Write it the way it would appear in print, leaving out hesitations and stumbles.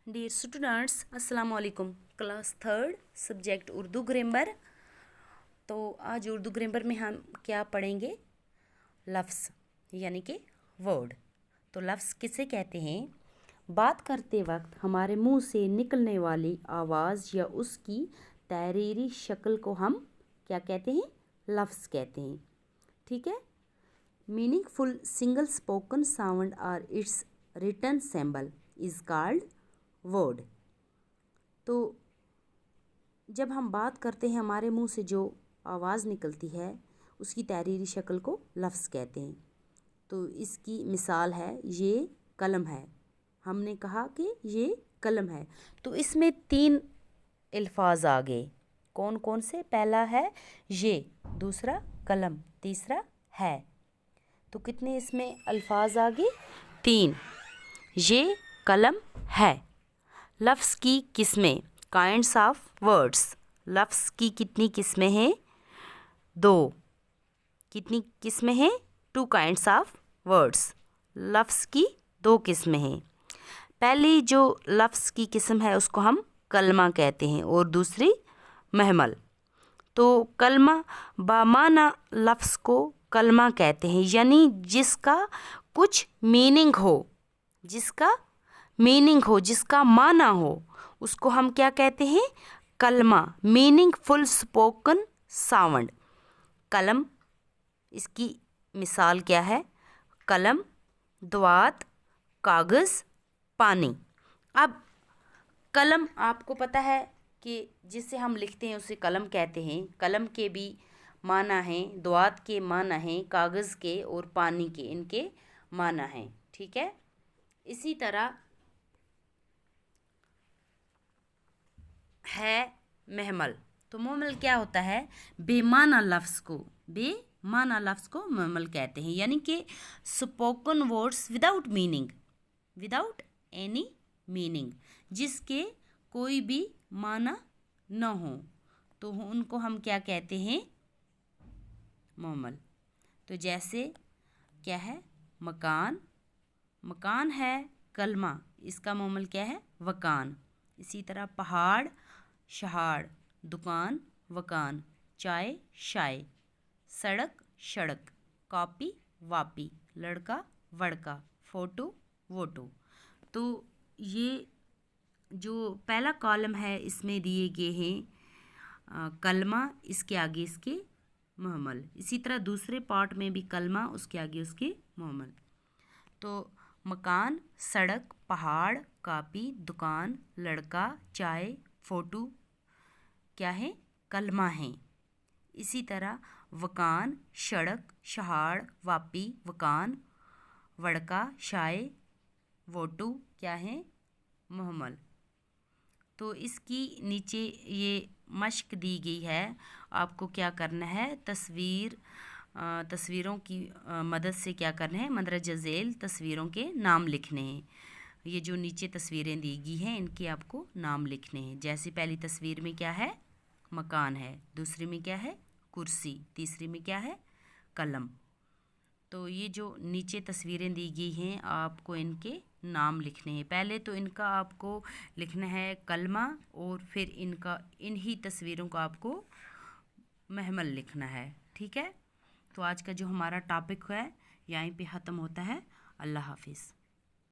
Dear students, अस्सलाम वालेकुम। Class third subject Urdu grammar. तो आज उर्दू ग्रामर में हम क्या पढ़ेंगे? लफ्ज़ यानी कि वर्ड। तो लफ्ज़ किसे कहते हैं? बात करते वक्त हमारे मुंह से निकलने वाली आवाज़ या उसकी तहरीरी शक्ल को हम क्या कहते हैं? लफ्ज़ कहते हैं। ठीक है। मीनिंगफुल सिंगल स्पोकन साउंड और it's written symbol is called word. तो जब हम बात करते हैं, हमारे मुंह से जो आवाज़ निकलती है उसकी तहरीरी शक्ल को लफ्ज़ कहते हैं। तो इसकी मिसाल है, ये कलम है। हमने कहा कि ये कलम है, तो इसमें 3 अल्फाज आ गए। कौन कौन से? पहला है ये, दूसरा कलम, तीसरा है। तो कितने इसमें अल्फाज आ गए? 3। ये कलम है। लफ्ज़ की किस्में, काइंड्स ऑफ वर्ड्स। लफ्ज़ की कितनी किस्में हैं? 2। कितनी किस्में हैं? 2 काइंड्स ऑफ वर्ड्स। लफ्ज़ की 2 किस्में हैं। पहली जो लफ्ज़ की किस्म है उसको हम कलमा कहते हैं और दूसरी महमल। तो कलमा बामाना लफ्ज़ को कलमा कहते हैं, यानी जिसका कुछ मीनिंग हो, जिसका माना हो, उसको हम क्या कहते हैं? कलमा। Meaningful spoken sound. कलम, इसकी मिसाल क्या है? कलम, दवात, कागज़, पानी। अब कलम आपको पता है कि जिससे हम लिखते हैं उसे कलम कहते हैं। कलम के भी माना हैं, दवात के माना हैं, कागज़ के और पानी के, इनके माना हैं। ठीक है। इसी तरह है महमल। तो महमल क्या होता है? बेमाना लफ्ज़ को महमल कहते हैं, यानी कि spoken words without meaning, without any meaning, जिसके कोई भी माना न हो, तो उनको हम क्या कहते हैं? महमल। तो जैसे क्या है? मकान है कलमा, इसका महमल क्या है? वकान। इसी तरह पहाड़, शहाड़, दुकान, वकान, चाय, शाय, सड़क, शड़क, कॉपी, वापी, लड़का, वड़का, फोटो, वोटो। तो ये जो पहला कॉलम है इसमें दिए गए हैं कलमा, इसके आगे इसके महमल। इसी तरह दूसरे पार्ट में भी कलमा, उसके आगे उसके महमल। तो मकान, सड़क, पहाड़, कॉपी, दुकान, लड़का, चाय, फोटो क्या है? कलमा है। इसी तरह वकान, सड़क, शहाड़, वापी, वकान, वड़का, शाय, वोटू क्या है? महमल। तो इसकी नीचे ये मश्क दी गई है। आपको क्या करना है? तस्वीरों की मदद से क्या करना है? मदरज झेल तस्वीरों के नाम लिखने हैं। ये जो नीचे तस्वीरें दी गई हैं इनके आपको नाम लिखने हैं। जैसे पहली तस्वीर में क्या है? मकान है, दूसरी में क्या है? कुर्सी, तीसरी में क्या है? कलम। तो ये जो नीचे तस्वीरें दी गई हैं आपको इनके नाम लिखने हैं। पहले तो इनका आपको लिखना है कलमा और फिर इन्हीं तस्वीरों का आपको महमल लिखना है। ठीक है। तो आज का जो हमारा टॉपिक है यहीं पे ख़त्म होता है। अल्लाह हाफिज़।